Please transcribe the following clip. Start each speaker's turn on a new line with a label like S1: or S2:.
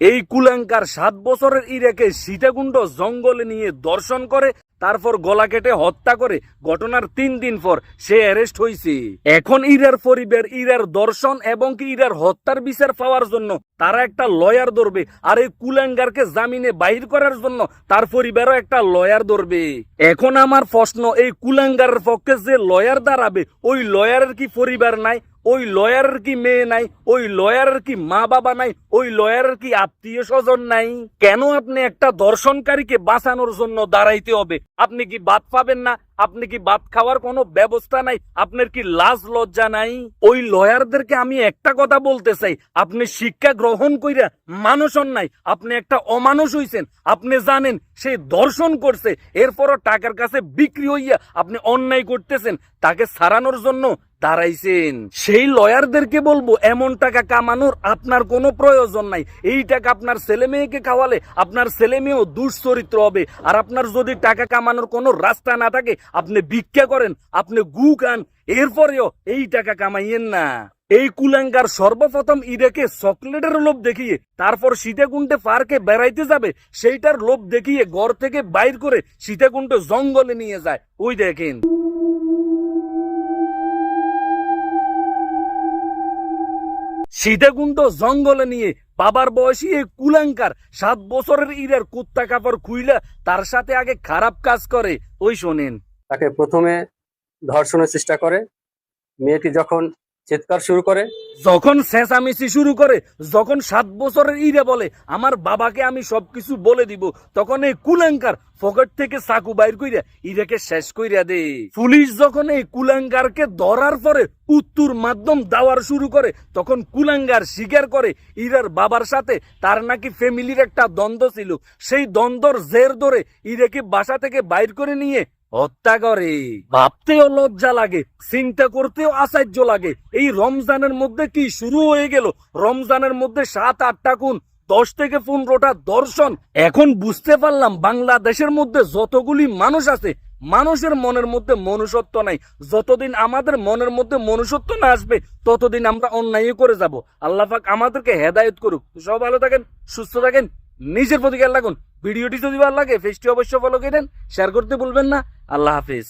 S1: এই কুলাঙ্কার 7 বছরের ইরাকে সীতাকুণ্ড জঙ্গলে নিয়ে দর্শন করে, তারপর গলা কেটে হত্যা করে। ঘটনার 3 দিন পর সে অ্যারেস্ট হয়েছে। এখন ইরার পরিবার ইরার দর্শন এবং কি ইরার হত্যার বিচার পাওয়ার জন্য তারা একটা লয়ার ধরবে, আর এই কুলাঙ্গারকে জামিনে বাহির করার জন্য তার পরিবারও একটা লয়ার ধরবে। এখন আমার প্রশ্ন, এই কুলাঙ্গারের পক্ষে যে লয়ার দাঁড়াবে, ওই লয়ারের কি পরিবার নাই? ওই লয়ারের কি মেয়ে নাই? ওই লয়ারের কি মা বাবা নাই? ওই লয়ারের কি আত্মীয় স্বজন নাই? কেন আপনি একটা দর্শনকারীকে বাঁচানোর জন্য দাঁড়াইতে হবে? আপনি কি ভাত পাবেন না? আপনি কি ভাত খাওয়ার কোনো ব্যবস্থা নাই? আপনার কি লাজ লজ্জা নাই? ওই লয়ারদেরকে আমি একটা কথা বলতে চাই, আপনি শিক্ষা গ্রহণ কইরা মানুষ হন নাই, আপনি একটা অমানুষ হইছেন। আপনি জানেন সে দর্শন করছে, এরপরও টাকার কাছে বিক্রি হইয়া আপনি অন্যায় করতেছেন, তাকে ছাড়ানোর জন্য দাঁড়াইছেন। সেই লয়ারদেরকে বলবো, এমন টাকা কামানোর আপনার কোনো প্রয়োজন নাই। এই টাকা আপনার ছেলে মেয়েকে খাওয়ালে আপনার ছেলে মেয়েও দুশ্চরিত্র হবে। আর আপনার যদি টাকা কামানোর কোনো রাস্তা না থাকে, আপনি ভিক্ষা করেন, আপনি গু খান, এরপরেও এই টাকা কামাইয়েন না। এই কুলাঙ্গার সর্বপ্রথম ইরাকে চকলেটের লোভ দেখিয়ে তারপর সীতাকুণ্ডে পার্কে বেড়াইতে যাবে, সেইটার লোভ দেখিয়ে ঘর থেকে বাইর করে সীতাকুণ্ড জঙ্গলে নিয়ে যায়। ওই দেখেন, সীতাকুণ্ড জঙ্গলে নিয়ে বাবার বয়সী এই কুলাঙ্কার 7 বছরের ইরার কুত্তা কাপড় খুইলা তার সাথে আগে খারাপ কাজ করে। ওই শোনেন,
S2: তাকে প্রথমে ধর্ষণের চেষ্টা করে। মেয়েটি যখন চিৎকার শুরু করে,
S1: যখন চেঁচামেচি শুরু করে, যখন 7 বছরের ইরা বলে আমার বাবাকে আমি সবকিছু বলে দিব, তখন এই কুলাঙ্কার পকেট থেকে চাকু বাইর কইরা ইরাকে শেষ কইরা দে। পুলিশ যখন এই কুলাঙ্গারকে ধরার পরে উত্তর মাধ্যম দেওয়ার শুরু করে, তখন কুলাঙ্গার স্বীকার করে ইরার বাবার সাথে তার নাকি ফ্যামিলির একটা দ্বন্দ্ব ছিল। সেই দ্বন্দ্বর জের ধরে ইরাকে বাসা থেকে বাইর করে নিয়ে হত্যা করে। ভাবতেও লজ্জা লাগে, চিন্তা করতেও আশ্চর্য লাগে। এই রমজানের মধ্যে কি শুরু হয়ে গেল? রমজানের মধ্যে 7-8টা খুন, 10 থেকে 15টা দর্শন। এখন বুঝতে পারলাম বাংলাদেশের মধ্যে যতগুলি মানুষ আছে, মানুষের মনের মধ্যে মনুষ্যত্ব নাই। যতদিন আমাদের মনের মধ্যে মনুষ্যত্ব না আসবে, ততদিন আমরা অন্যায় করে যাব। আল্লাহ পাক আমাদেরকে হেদায়েত করুক। সব ভালো থাকেন, সুস্থ থাকেন, নিজের প্রতি খেয়াল রাখুন। ভিডিওটি যদি ভালো লাগে পেজটি অবশ্যই ফলো করেন, শেয়ার করতে ভুলবেন না। আল্লাহ হাফেজ।